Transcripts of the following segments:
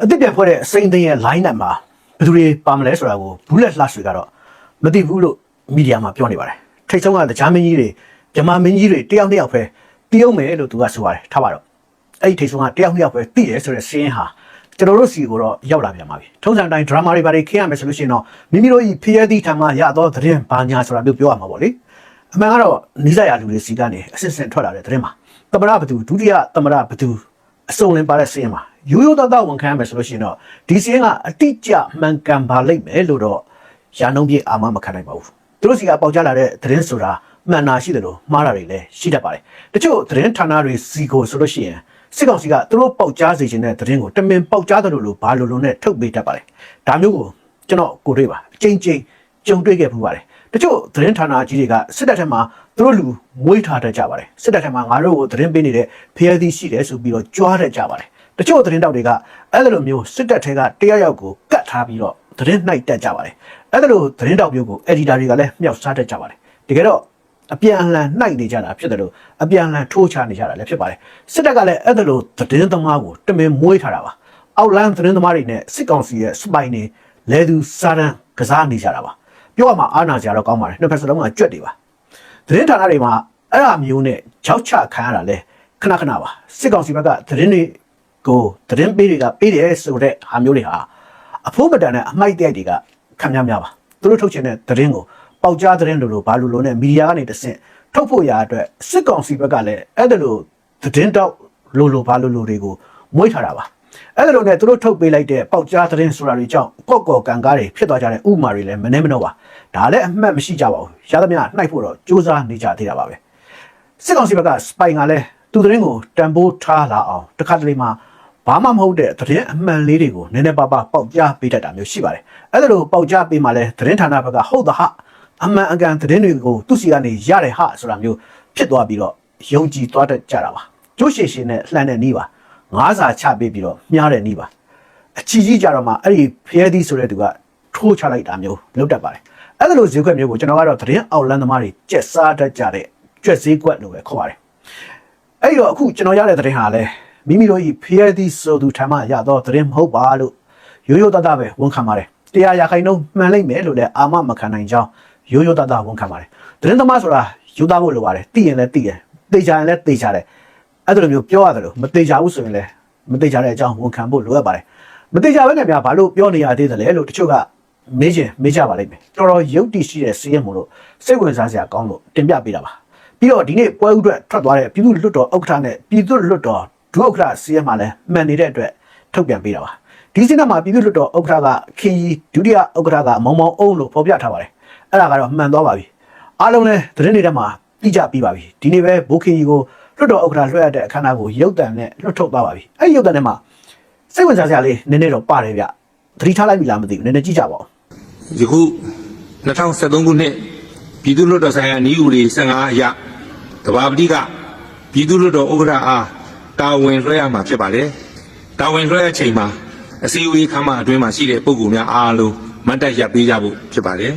အစ်ပြန်ဖွဲ့တဲ့စိန်သိန်းရဲ့ line နဲ့မှာဘယ်သူတွေပါမလဲဆိုတာကိုဘူးလက်လှဆွေကတော့မသိဘူးလို့မီဒီယာမှာပြောနေပါတယ်ထိတ်ဆုံးကတရားမင်းကြီးတွေဂျမာမင်းကြီးတွေတယောက်ပဲတီးအောင်မယ်လို့သူကဆိုပါတယ်ထားပါတော့အဲ့ဒီထိတ်ဆုံးကတယောက်ပဲတီးရဲဆိုတဲ့စင်းဟာကျွန်တော်တို့စီကိုတော့ရောက်လာပြန်ပါပြီထုံးစံတိုင်းဒရာမာတွေဘာတွေခင်းရမယ်ဆိုလို့ရှိရင်တော့မိမိတို့ဤဖျဲသည့်ထံမှာရတော့သတင်းဘာညာဆိုတာမျိုးပြောရမှာပေါ့လေအမှန်ကတော့နီးစပ်ရလူတွေစီကနေအစစ်စင်ထွက်လာတဲ့သတင်းမှာသမရဘသူဒုတိယသမရဘသူအစုံလင်ပါတဲ့စင်းမှာရိုးရိုးသားသားဝန်ခံရမယ်ဆိုလို့ရှိရင်တော့ဒီစင်းကအတိအကျမှန်ကန်ပါလိမ့်မယ်လို့တော့ရာနှုန်းပြည့်အာမမခံနိုင်ပါဘူးသူတို့စီကပေါက်ကြလာတဲ့သတင်းဆိုတာမှန်တာရှိတယ်လို့မှားတာတွေလည်းရှိတတ်ပါတယ်တချို့သတင်းဌာနတွေစီကိုဆိုလို့ရှိရင်စစ်ကောင်စီကသူတို့ပေါက်ကြားစေခြင်းတဲ့သတင်းကိုတမင်ပေါက်ကြားတယ်လို့ဘာလို့နဲ့ထုတ်ပေးတတ်ပါတယ်ဒါမျိုးကိုကျွန်တော်ကိုတွေ့ပါအချင်းချင်းကြုံတွေ့ခဲ့ပူပါတယ်တချို့သတင်းဌာနကြီးတွေကစစ်တပ်ထက်မှာသူတို့လူမွေးထားတတ်ကြပါတယ်စစ်တပ်ထက်မှာငါတို့ကိုသတင်းပေးနေတဲ့ဖျဲသီးရှိတယ်ဆိုပြီးတော့ကြွားတတ်ကြပါတယ်တချို့သတင်းတောက်တွေကအဲ့လိုမျိုးစစ်တပ်ထဲကတယောက်ကိုကတ်ထားပြီးတော့သတင်းနှိုက်တက်ကြပါတယ်အဲ့လိုသတင်းတောက်မျိုးကိုအက်ဒီတာတွေကလည်းမြောက်စားတတ်ကြပါတယ်တကယ်တော့အပြန်အလှန်နှိုက်နေကြတာဖြစ်တယ်လို့အပြန်အလှန်ထိုးချနေကြတာလည်းဖြစ်ပါတယ်စစ်တပ်ကလည်းအဲ့လိုသတင်းသမားကိုတမင်မွေးထားတာပါအောက်လန်းသတင်းသမားတွေနဲ့စစ်ကောင်စီရဲ့စပိုင်တွေလဲသူစားတန်းကစားနေကြတာပါပြောရမှာအာနာကြတော့ကောင်းပါတယ်နှစ်ဖက်စလုံးကကြွက်တွေပါသတင်းဌာနတွေမှာအဲ့အမျိုးနဲ့ကြောက်ချခံရတာလဲခဏပါစစ်ကောင်စီဘက်ကသတင်းတွေကိုသတင်းပေးတွေကပေးတယ်ဆိုတဲ့ဟာမျိုးတွေဟာအဖိုးမတန်တဲ့အမိုက်တိုက်တွေကခံများပါသူတို့ထုတ်ချင်တဲ့သတင်းကိုပေါက်ကြားသတင်းလို့ဘာလို့နဲ့မီဒီယာကနေတဆင့်ထုတ်ဖို့ရာအတွက်စစ်ကောင်စီဘက်ကလည်းအဲ့ဒါလိုသတင်းတောက်လို့ဘာလို့တွေကိုမွေးထားတာပါအဲ့ဒါလိုနဲ့သူတို့ထုတ်ပေးလိုက်တဲ့ပေါက်ကြားသတင်းဆိုတာတွေကြောင့်ကော့ကန်ကားတွေဖြစ်သွားကြတဲ့ဥမာတွေလည်းမနှဲမနှောပါဒါလည်းအမှတ်မရှိကြပါဘူးရသမျှနှိုက်ဖို့တော့စူးစမ်းနေကြသေးတာပါပဲစစ်ကောင်စီဘက်ကစပိုင်ကလည်းသူသတင်းကိုတန်ဖိုးထားလာအောင်တခါတလေမှာဘာမှမဟုတ်တဲ့သတင်းအမှန်လေးတွေကိုနည်းနည်းပါးပါးပေါက်ကြားပေးတတ်တာမျိုးရှိပါတယ်အဲ့ဒါလိုပေါက်ကြားပေးမှလည်းသတင်းဌာနဘက်ကဟုတ်သဟာအမှန်အကန်သတင်းတွေကိုသူ့စီကနေရတယ်ဟာဆိုတာမျိုးဖြစ်သွားပြီးတော့ယုံကြည်သွားတတ်ကြတာပါကျိုးရှည်ရှည်နဲ့လှမ်းတဲ့နီးပါငါးစာချပေးပြီးတော့မြားတဲ့နီးပါအချီကြီးကြတော့မှအဲ့ဒီဖျဲသီးဆိုတဲ့သူကထိုးချလိုက်တာမျိုးလုပ်တတ်ပါတယ်အဲ့ဒါလိုဈေးကွက်မျိုးကိုကျွန်တော်ကတော့သတင်းအောက်လန်းသမားတွေကြက်စားတတ်ကြတဲ့ကြွက်ဈေးကွက်လို့ပဲခေါ်ပါတယ်အဲ့တော့အခုကျွန်တော်ရတဲ့သတင်းဟာလဲမိမိတို့ဤဖျဲသီးဆိုသူထမ်းမှရတော့သတင်းမဟုတ်ပါလို့ရိုးရိုးသားသားပဲဝန်ခံပါတယ်တရားရာခိုင်နှုန်းမှန်လိမ့်မယ်လို့လည်းအာမမခံနိုင်ကြောင်းရိုးရိုးသားသားဝန်ခံပါတယ်သတင်းသမားဆိုတာယူသားဖို့လိုပါတယ်သိရင်လည်းသိတယ်သိကြရင်လည်းသိကြတယ်အဲ့လိုမျိုးပြောရတယ်လို့မသိကြဘူးဆိုရင်လည်းမသိကြတဲ့အကြောင်းဝန်ခံဖို့လိုအပ်ပါတယ်မသိကြဘဲနဲ့များဘာလို့ပြောနေရသေးတယ်လဲလို့တချို့ကမေးကြပါလိမ့်မယ်တော်တော်ယုတ်တိရှိတဲ့စီးရင်မို့လို့စိတ်ဝင်စားစရာကောင်းလို့တင်ပြပေးတာပါပြီးတော့ဒီနေ့ပွဲဥအတွက်ထွက်သွားတဲ့ပြည်သူ့လွှတ်တော်ဥက္ကဋ္ဌနဲ့ပြည်သူ့လွှတ်တော်ဒုဥက္ကဋ္ဌစီးရင်မှာလည်းမှန်နေတဲ့အတွက်ထုတ်ပြန်ပေးတာပါဒီစင်းမှာပြည်သူ့လွှတ်တော်ဥက္ကဋ္ဌကခင်ကြီးဒုတိယဥက္ကဋ္ဌကမောင်အုံးလို့ဖော်ပြထားပါတယ်အဲ့ဒါကတော့မှန်သွားပါပြီအားလုံးလည်းသတင်းတွေထဲမှာသိကြပြီးပါပြီဒီနေ့ပဲဘိုးခင်ကြီးကိုလွှတ်တော်ဥက္ကဋ္ဌလွှဲရတဲ့အခမ်းအနားကိုရုပ်သံနဲ့လွှတ်ထုတ်သွားပါပြီအဲ့ဒီရုပ်သံထဲမှာစိတ်ဝင်စားစရာလေးနည်းနည်းတော့ပါတယ်ဗျသတိထားလိုက်ပြီလားမသိဘူးနည်းနည်းကြည့်ကြပါဦးယခု2013ခုနှစ်ပြည်သူ့လွှတ်တော်ဆိုင်ရာနည်းဥပဒေ15အရတဘာပတိကပြည်သူ့လွှတ်တော်ဥက္ကဋ္ဌအားတာဝန်လွှဲရမှာဖြစ်ပါတယ်တာဝန်လွှဲရချိန်မှာအစည်းအဝေးခန်းမအတွင်းမှာရှိတဲ့ပုဂ္ဂိုလ်များအားလုံးမတ်တပ်ရပ်ပေးကြဖို့ဖြစ်ပါတယ်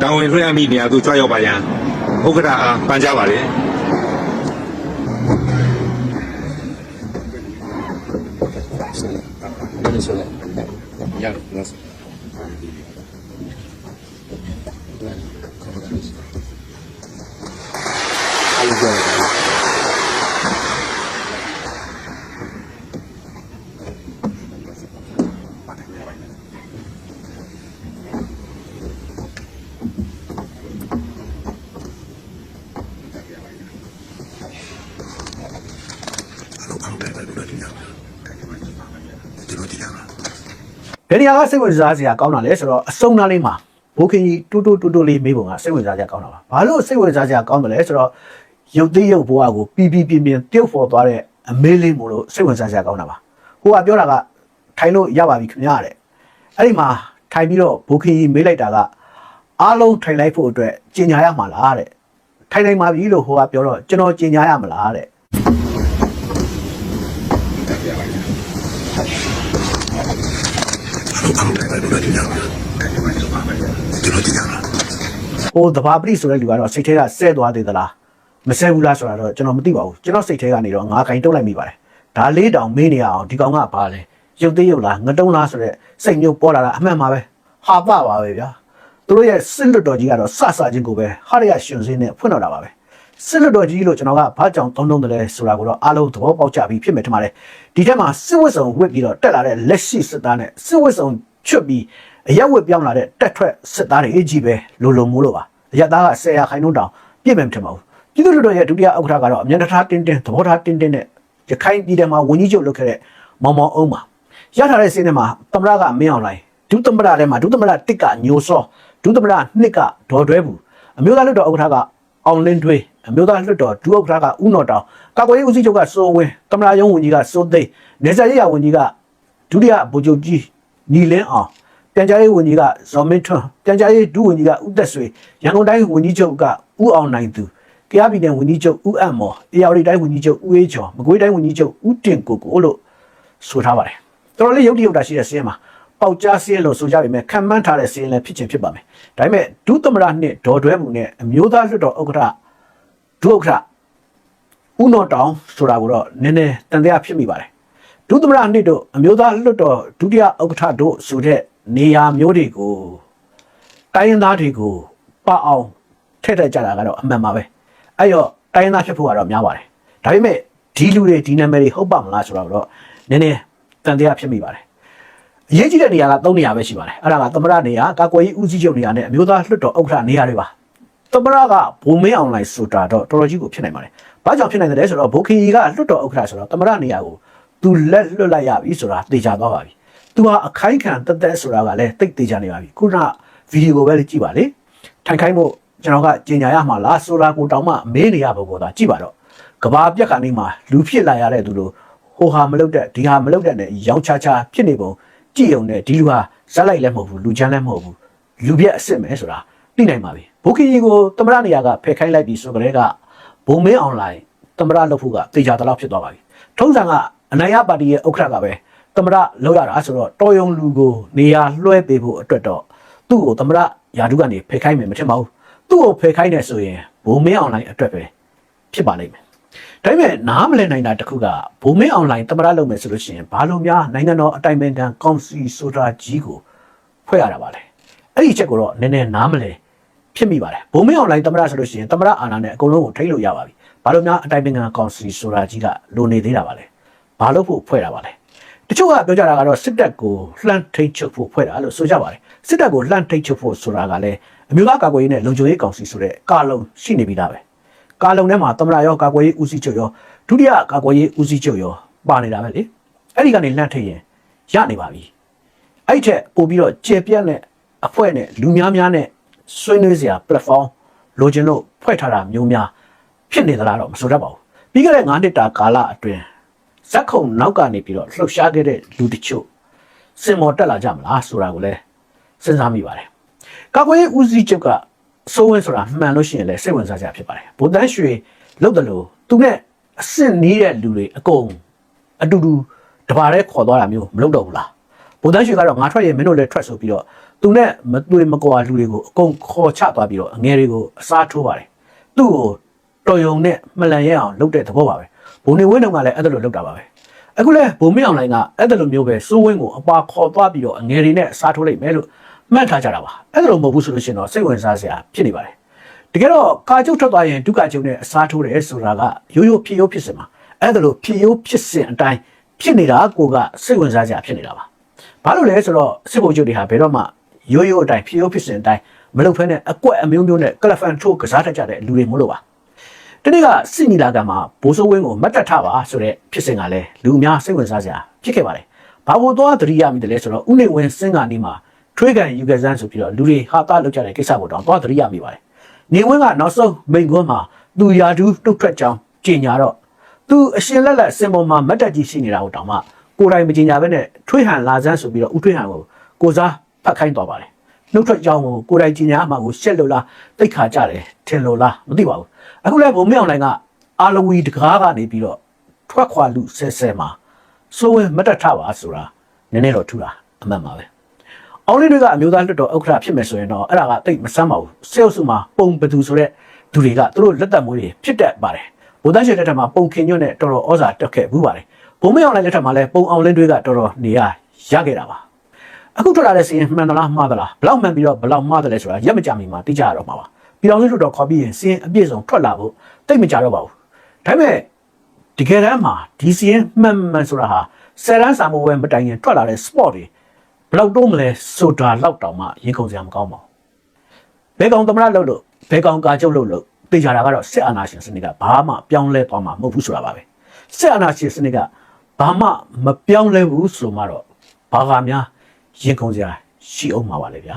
တာဝန်လွှဲရမည့်နေရာသို့ကြွရောက်ပါရန်ဥက္ကဋ္ဌအားပန်ကြားပါတယ်ဘယ်နေရာကစိတ်ဝင်စားစရာကောင်းတာလဲဆိုတော့အစုံသားလေးမှာဘိုးခင်ကြီးတူတူလေးမေးပုံကစိတ်ဝင်စားစရာကောင်းတာပါဘာလို့စိတ်ဝင်စားစရာကောင်းတယ်လဲဆိုတော့ရုပ်သိရုပ်ဘွားကိုပြပြတရုပ်ဖော်သွားတဲ့အမေးလေးမို့လို့စိတ်ဝင်စားစရာကောင်းတာပါဟိုကပြောတာကထိုင်လို့ရပါပြီခင်ဗျာတဲ့အဲ့ဒီမှာထိုင်ပြီးတော့ဘိုးခင်ကြီးမေးလိုက်တာကအားလုံးထိုင်လိုက်ဖို့အတွက်ကြင်ညာရမှာလားတဲ့ထိုင်နိုင်ပါပြီလို့ဟိုကပြောတော့ကျွန်တော်ကြင်ညာရမလားတဲ့ဟိုတဘာပတိဆိုတဲ့လူကတော့စိတ်ထဲကဆဲသွားသေးသလားမဆဲဘူးလားဆိုတာတော့ကျွန်တော်မသိပါဘူးကျွန်တော်စိတ်ထဲကနေတော့ငါးခိုင်တုတ်လိုက်မိပါတယ် ဒါလေးတောင်မင်းနေရအောင်ဒီကောင်ကပါလဲရုပ်သေးရုပ်လားငတုံးလားဆိုတဲ့စိတ်မျိုးပေါ်လာတာအမှန်ပါပဲဟာပပါပဲဗျာသူတို့ရဲ့စစ်လွတ်တော်ကြီးကတော့စချင်းကိုပဲဟာရရရှင်စင်းနဲ့ဖွင့်တော့တာပါပဲစစ်လွတ်တော်ကြီးလို့ကျွန်တော်ကဘာကြောင့်သုံးတယ်လဲဆိုတာကိုတော့အားလုံးသဘောပေါက်ကြပြီးဖြစ်မယ်ထင်ပါတယ်ဒီထက်မှာစစ်ဝတ်စုံဝတ်ပြီးတော့တက်လာတဲ့လက်ရှိစစ်သားနဲ့စစ်ဝတ်စုံချွတ်ပြီးအရက်ဝတ်ပြောင်းလာတဲ့တက်ထွက်စစ်သားတွေအကြီးပဲလိုမိုးလို့ပါအရက်သားက10ရာခိုင်နှုန်းတောင်ပြည့်မယ်မထင်ပါဘူးပြည်သူ့လွှတ်တော်ရဲ့ဒုတိယဥက္ကဋ္ဌကတော့အမြန်ထားတင်းတင်းသဘောထားတင်းတင်းနဲ့ရခိုင်ပြည်နယ်မှာဝန်ကြီးချုပ်လုပ်ခဲ့တဲ့မောင်အောင်ပါရထားတဲ့စင်းထဲမှာသမ္မတကမင်းအောင်လှိုင်ဒုသမ္မတထဲမှာဒုသမ္မတ1ကညိုစောဒုသမ္မတ2ကဒေါ်တွဲဘူးအမျိုးသားလွှတ်တော်ဥက္ကဋ္ဌကအောင်လင်းထွေးအမျိုးသားလွှတ်တော်ဒုဥက္ကဋ္ဌကဦးနော်တောင်ကာကွယ်ရေးဦးစီးချုပ်ကစိုးဝင်းသမ္မတရုံးဝန်ကြီးကစိုးသိန်းနေဆက်ရေးဝန်ကြီးကဒုတိယဗိုလ်ချုပ်ကြီးညီလင်းအောင်ပြန်ကြားရေးဝန်ကြီးကဇော်မင်းထွန်းပြန်ကြားရေးဒုဝန်ကြီးကဦးသက်ဆွေရန်ကုန်တိုင်းဝန်ကြီးချုပ်ကဦးအောင်နိုင်သူကယားပြည်နယ်ဝန်ကြီးချုပ်ဦးအံ့မော်အေရဝတီတိုင်းဝန်ကြီးချုပ်ဦးအေးကျော်မကွေးတိုင်းဝန်ကြီးချုပ်ဦးတင်ကိုလို့ဆိုထားပါတယ်တော်တော်လေးရုပ်တရက်တာရှိတဲ့စင်းမှာပေါက်ကြားစင်းလို့ဆိုကြပေမဲ့ခံမှန်းထားတဲ့စင်းလည်းဖြစ်ဖြစ်ပါမယ်ဒါပေမဲ့ဒုသမ္မတနှစ်ဒေါ်တွဲမှုနဲ့အမျိုးသားလွှတ်တော်ဥက္ကဋ္ဌဒုဥက္ကဋ္ဌဦးနော်တောင်ဆိုတာကိုတော့နည်းနည်းတန်တရားဖြစ်မိပါတယ်ဒုသမ္မတနှစ်တို့အမျိုးသားလွှတ်တော်ဒုတိယဥက္ကဋ္ဌတို့ဆိုတဲ့နေရာမျိုးတွေကိုတိုင်းရင်းသားတွေကိုပအောင်ထည့်ထည့်ကြတာကတော့အမှန်ပါပဲအဲ့တော့တိုင်းရင်းသားဖြစ်ဖို့ကတော့များပါတယ်ဒါပေမဲ့ဒီလူတွေဒီနာမည်တွေဟုတ်ပါမလားဆိုတော့နည်းနည်းတန်တရားဖြစ်မိပါတယ်အရေးကြီးတဲ့နေရာက3နေရာပဲရှိပါတယ်အဲ့ဒါကသမ္မတနေရာကာကွယ်ရေးဦးစီးချုပ်နေရာနဲ့အမျိုးသားလွှတ်တော်ဥက္ကဋ္ဌနေရာတွေပါသမ္မတကဘုံမင်းအောင်လှိုင်ဆိုတာတော့တော်တော်ကြီးကိုဖြစ်နိုင်ပါတယ်ဘာကြောင့်ဖြစ်နိုင်တယ်လဲဆိုတော့ဘိုခင်ကြီးကလွှတ်တော်ဥက္ကဋ္ဌဆိုတော့သမ္မတနေရာကိုသူလက်လွတ်လိုက်ရပြီဆိုတာသိကြသွားပါပြီသူဟာအခိုင်ခံတက်တက်ဆိုတာကလည်းတိတ်သေးကြနေပါပြီခုနဗီဒီယိုကိုပဲကြည့်ပါလေထိုင်ခိုင်းဖို့ကျွန်တော်ကကြင်ညာရမှာလားဆိုတာကိုတောင်မှမေးနေရဖို့ပေါ်တာကြည့်ပါတော့ကဘာပြက်ကနေမှလူဖြစ်လာရတဲ့သူတို့ဟိုဟာမလုပ်တဲ့ဒီဟာမလုပ်တဲ့နဲ့ရောင်းချချဖြစ်နေပုံကြည့်ုံနဲ့ဒီလူဟာဇက်လိုက်လည်းမဟုတ်ဘူးလူချမ်းလည်းမဟုတ်ဘူးလူပြက်အစ်စ်မယ်ဆိုတာသိနိုင်ပါပြီဘိုခင်ကြီးကိုသမ္မတနေရာကဖယ်ခိုင်းလိုက်ပြီးဆိုကြတဲ့ကဘုံမင်းအွန်လိုင်းသမ္မတလုပ်ဖို့ကတေချာတလောက်ဖြစ်သွားပါပြီထုံးစံကအနိုင်ရပါတီရဲ့ဥက္ကဋ္ဌကပဲသမ္မတလောက်ရတာဆိုတော့တော်ယုံလူကိုနေရာလွှဲပေးဖို့အတွက်တော့သူ့ကိုသမ္မတယာတုကနေဖယ်ခိုင်းမယ်မထင်ပါဘူးသူ့ကိုဖယ်ခိုင်းတယ်ဆိုရင်ဘုံမင်းအွန်လိုင်းအတွက်ပဲဖြစ်ပါလိမ့်မယ်ဒါပေမဲ့နားမလည်နိုင်တာတခုကဘုံမင်းအွန်လိုင်းသမ္မတလုပ်မယ်ဆိုလို့ရှိရင်ဘာလို့များနိုင်ငံတော်အတိုင်ပင်ခံကောင်စီဆိုတာကြီးကိုဖွဲ့ရတာပါလဲအဲ့ဒီချက်ကိုတော့နည်းနည်းနားမလည်ဖြစ်မိပါတယ်ဘုံမင်းအွန်လိုင်းသမ္မတဆိုလို့ရှိရင်သမ္မတအာဏာနဲ့အကုန်လုံးကိုထိန်းလို့ရပါပြီဘာလို့များအတိုင်ပင်ခံကောင်စီဆိုတာကြီးကလိုနေသေးတာပါလဲဘာလို့ဖို့ဖွဲ့တာပါလဲတချို့ကပြောကြတာကတော့စစ်တပ်ကိုလှမ်းထိန်ချုပ်ဖို့ဖွဲ့တာလို့ဆိုကြပါတယ်စစ်တပ်ကိုလှမ်းထိန်ချုပ်ဖို့ဆိုတာကလည်းအမျိုးသားကာကွယ်ရေးနဲ့လုံခြုံရေးကောင်စီဆိုတဲ့ကာလုံရှိနေပြီသားပဲကာလုံထဲမှာသမ္မတရောကာကွယ်ရေးဦးစီးချုပ်ရောဒုတိယကာကွယ်ရေးဦးစီးချုပ်ရောပါနေတာပဲလေအဲ့ဒီကနေလှမ်းထိန်ရင်ရနေပါပြီအဲ့ထက်ပို့ပြီးတော့ကျေပြတ်နဲ့အဖွဲ့နဲ့လူများနဲ့ဆွေးနွေးစရာ platform လိုချင်လို့ဖွဲ့ထားတာမျိုးများဖြစ်နေသလားတော့မဆိုတတ်ပါဘူးပြီးခဲ့တဲ့9နှစ်တာကာလအတွင်းဇက်ခုံနောက်ကနေပြီးတော့လှုပ်ရှားခဲ့တဲ့လူတချို့စင်မော်တက်လာကြမလားဆိုတာကိုလည်းစဉ်းစားမိပါတယ်ကာကွယ်ရေးဦးစီးချုပ်ကစိုးဝင်းဆိုတာမှန်လို့ရှိရင်လည်းစိတ်ဝင်စားကြဖြစ်ပါတယ်ဗိုလ်တန်းရွှေလောက်တယ်လို့သူနဲ့အဆင့်နီးတဲ့လူတွေအကုန်အတူတူတပါးတည်းခေါ်သွားတာမျိုးမလုပ်တော့ဘူးလားဗိုလ်တန်းရွှေကတော့ငါထွက်ရင်မင်းတို့လည်းထွက်ဆိုပြီးတော့သူနဲ့မတွေ့မကွာလူတွေကိုအကုန်ခေါ်ချသွားပြီးတော့အငယ်တွေကိုအစားထိုးပါတယ်သူ့ကိုတော်ယုံနဲ့မလန်ရဲအောင်လုပ်တဲ့သဘောပါပဲဘုံနေဝင်းတုန်းကလည်းအဲ့ဒါလိုလုပ်တာပါပဲအခုလဲဘုံမင်းအောင်လိုင်းကအဲ့ဒါလိုမျိုးပဲစိုးဝင်းကိုအပါခေါ်သွားပြီးတော့အငယ်တွေနဲ့အစားထိုးလိုက်မယ်လို့မှတ်ထားကြတာပါအဲ့ဒါလိုမဟုတ်ဘူးဆိုလို့ရှိရင်တော့စိတ်ဝင်စားစရာဖြစ်နေပါတယ်တကယ်တော့ကာကျုပ်ထွက်သွားရင်ဒုက္ခကျုပ်နဲ့အစားထိုးတယ်ဆိုတာကရိုးရိုးဖြစ်စင်မှာအဲ့ဒါလိုဖြစ်စင်အတိုင်းဖြစ်နေတာကိုကစိတ်ဝင်စားစရာဖြစ်နေတာပါဘာလို့လဲဆိုတော့စစ်ဗိုလ်ချုပ်တွေဟာဘယ်တော့မှရိုးရိုးအတိုင်းဖြစ်စင်အတိုင်းမလုပ်ဖဲနဲ့အကွက်အမျိုးမျိုးနဲ့ကလဖန်ထိုးကစားတတ်ကြတဲ့လူတွေမလို့ပါတနေ့ကစစ်နီလာကမှာဘိုးစိုးဝင်းကိုမတ်တက်ထားပါဆိုတဲ့ဖြစ်စဉ်ကလည်းလူအများစိတ်ဝင်စားစရာဖြစ်ခဲ့ပါတယ်ဘာလို့သွားသတိရမိတယ်လဲဆိုတော့ဥနေဝင်းစင်ကနေမှာထွေးကန်ယူကစန်းဆိုပြီးတော့လူတွေဟာတာလောက်ကြတဲ့ကိစ္စကိုတော့သွားသတိရမိပါတယ်နေဝင်းကနောက်ဆုံးမိန်ကွန်းမှာသူယာဒူးတုတ်ထွက်ကြောင်းကြေညာတော့သူအရှင်လက်စင်ပေါ်မှာမတ်တက်ကြီးရှိနေတာကိုတောင်မှကိုယ်တိုင်မကြေညာဘဲနဲ့ထွေးဟန်လာစန်းဆိုပြီးတော့ဥထွေးဟန်ကိုစားဖတ်ခိုင်းသွားပါတယ်နှုတ်ထွက်ကြောင်းကိုကိုယ်တိုင်ကြေညာအမှကိုရှက်လို့လားတိတ်ခါကြတယ်ထင်လို့လားမသိပါဘူးအခုလည်းဘုံမင်းအောင်လိုင်းကအာလဝီတကားကနေပြီးတော့ထွက်ခွာလူဆဲမှာစိုးဝင်မတက်ထပါဆိုတာနည်းနည်းတော့ထူတာအမှန်ပါပဲအောင်လေးတွေကအမျိုးသားလွှတ်တော်ဥက္ကဋ္ဌဖြစ်မယ်ဆိုရင်တော့အဲ့ဒါကတိတ်မဆမ်းပါဘူးစေအုပ်စုမှာပုံဘသူဆိုတဲ့သူတွေကသူတို့လက်သက်မွေးတွေဖြစ်တတ်ပါတယ်ဗိုလ်သားရှေ့တက်မှာပုံခင်ညွန့်နဲ့တော်တော်ဩဇာတက်ခဲ့ဘူးပါတယ်ဗ ဘုံမအောင်လိုက်လက်ထက်မှာလဲပုံအောင်လင်းတွေကတော်တော်နေရခဲ့တာပါအခုထွက်လာတဲ့စီရင်မှန်သလားမှားသလားဘလောက်မှန်ပြီးတော့ဘလောက်မှားတယ်လဲဆိုတာရက်မကြမီမှာသိကြရတော့မှာပါပြည်တော်စုလွှတ်တော်ခေါ်ပြီးရင်စီရင်အပြည့်စုံထွက်လာဖို့တိတ်မကြတော့ပါဘူးဒါပေမဲ့တကယ်တမ်းမှာဒီစီရင်မှန်ဆိုတာဟာဆယ်တန်းစာမိုးဝဲမတိုင်ရင်ထွက်လာတဲ့ sport တွေဘလောက်တော့မလဲဆိုတာလောက်တောင်မှရင်ခုန်စရာမကောင်းပါဘူးဘယ်ကောင်သမရလို့ဘယ်ကောင်ကာချုပ်လို့သိကြတာကတော့စစ်အာဏာရှင်စနစ်ကဘာမှပြောင်းလဲသွားမှာမဟုတ်ဘူးဆိုတာပါပဲစစ်အာဏာရှင်စနစ်ကဘာမှမပြောင်းလဲဘူးဆိုမှတော့ဘာကများရင်ခုန်စရာရှိအောင်မှာပါလေဗျာ